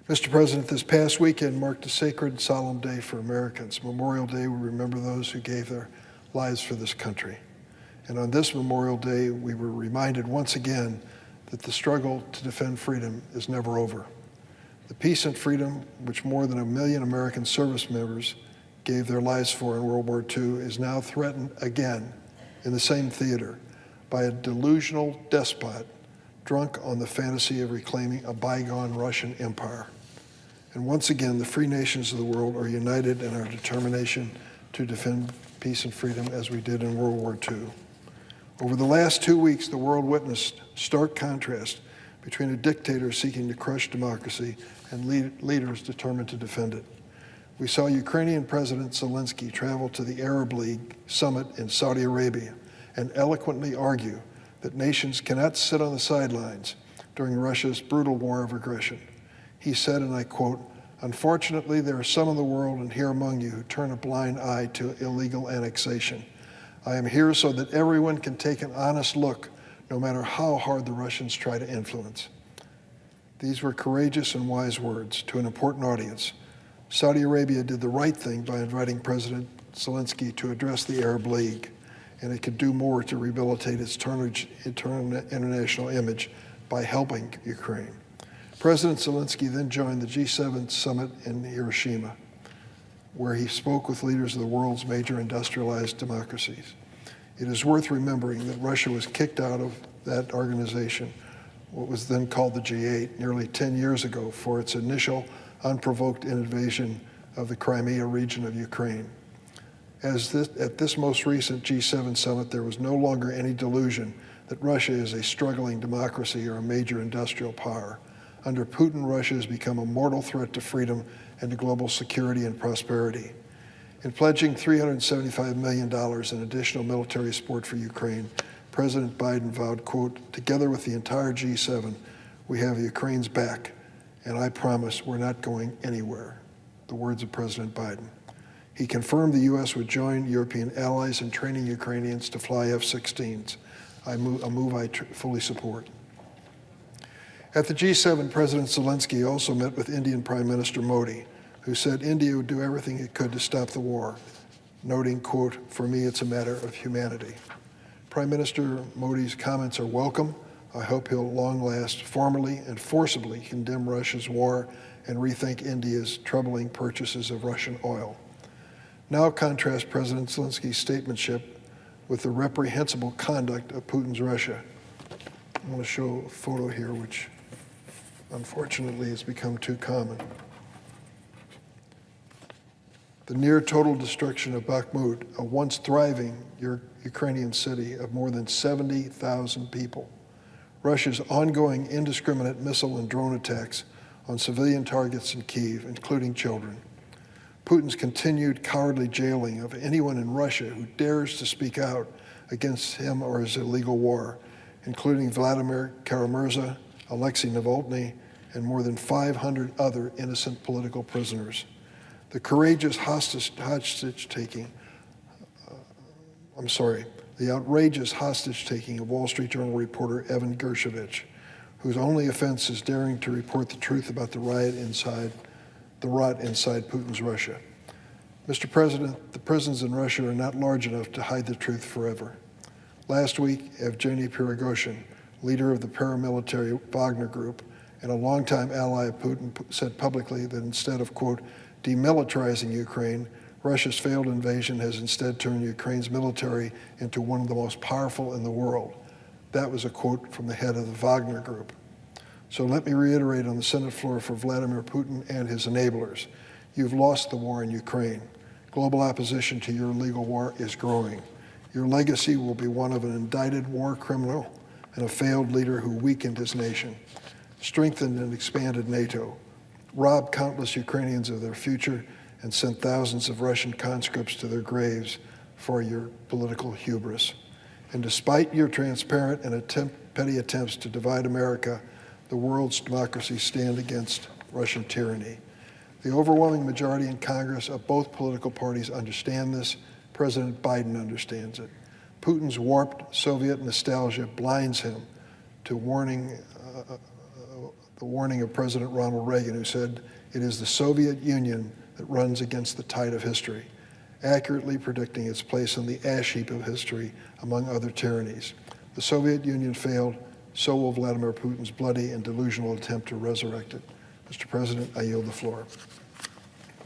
Mr. President, this past weekend marked a sacred and solemn day for Americans. Memorial Day, we remember those who gave their lives for this country. And on this Memorial Day, we were reminded once again that the struggle to defend freedom is never over. The peace and freedom which more than 1 million American service members gave their lives for in World War II is now threatened again in the same theater by a delusional despot drunk on the fantasy of reclaiming a bygone Russian empire. And once again, the free nations of the world are united in our determination to defend peace and freedom as we did in World War II. Over the last 2 weeks, the world witnessed stark contrast between a dictator seeking to crush democracy and leaders determined to defend it. We saw Ukrainian President Zelensky travel to the Arab League summit in Saudi Arabia and eloquently argue that nations cannot sit on the sidelines during Russia's brutal war of aggression. He said, and I quote, "Unfortunately, there are some in the world and here among you who turn a blind eye to illegal annexation. I am here so that everyone can take an honest look, no matter how hard the Russians try to influence." These were courageous and wise words to an important audience. Saudi Arabia did the right thing by inviting President Zelensky to address the Arab League, and it could do more to rehabilitate its international image by helping Ukraine. President Zelensky then joined the G7 summit in Hiroshima, where he spoke with leaders of the world's major industrialized democracies. It is worth remembering that Russia was kicked out of that organization, what was then called the G8, nearly 10 years ago for its initial unprovoked invasion of the Crimea region of Ukraine. At this most recent G7 summit, there was no longer any delusion that Russia is a struggling democracy or a major industrial power. Under Putin, Russia has become a mortal threat to freedom and to global security and prosperity. In pledging $375 million in additional military support for Ukraine, President Biden vowed, quote, "Together with the entire G7, we have Ukraine's back, and I promise we're not going anywhere," the words of President Biden. He confirmed the U.S. would join European allies in training Ukrainians to fly F-16s, a move I fully support. At the G7, President Zelensky also met with Indian Prime Minister Modi, who said India would do everything it could to stop the war, noting, quote, "For me, it's a matter of humanity." Prime Minister Modi's comments are welcome. I hope he'll long last formally and forcibly condemn Russia's war and rethink India's troubling purchases of Russian oil. Now contrast President Zelensky's statesmanship with the reprehensible conduct of Putin's Russia. I want to show a photo here, which unfortunately has become too common. The near total destruction of Bakhmut, a once thriving Ukrainian city of more than 70,000 people. Russia's ongoing indiscriminate missile and drone attacks on civilian targets in Kyiv, including children. Putin's continued cowardly jailing of anyone in Russia who dares to speak out against him or his illegal war, including Vladimir Kara-Murza, Alexei Navalny, and more than 500 other innocent political prisoners. The courageous the outrageous hostage-taking of Wall Street Journal reporter Evan Gershkovich, whose only offense is daring to report the truth about the rot inside Putin's Russia. Mr. President, the prisons in Russia are not large enough to hide the truth forever. Last week, Evgeny Prigozhin, leader of the paramilitary Wagner Group and a longtime ally of Putin, said publicly that instead of, quote, demilitarizing Ukraine, Russia's failed invasion has instead turned Ukraine's military into one of the most powerful in the world. That was a quote from the head of the Wagner Group. So let me reiterate on the Senate floor for Vladimir Putin and his enablers. You've lost the war in Ukraine. Global opposition to your illegal war is growing. Your legacy will be one of an indicted war criminal and a failed leader who weakened his nation, strengthened and expanded NATO, robbed countless Ukrainians of their future, and sent thousands of Russian conscripts to their graves for your political hubris. And despite your transparent and petty attempts to divide America, the world's democracies stand against Russian tyranny. The overwhelming majority in Congress of both political parties understand this. President Biden understands it. Putin's warped Soviet nostalgia blinds him to the warning of President Ronald Reagan, who said, "It is the Soviet Union that runs against the tide of history," accurately predicting its place on the ash heap of history among other tyrannies. The Soviet Union failed, so will Vladimir Putin's bloody and delusional attempt to resurrect it. Mr. President, I yield the floor.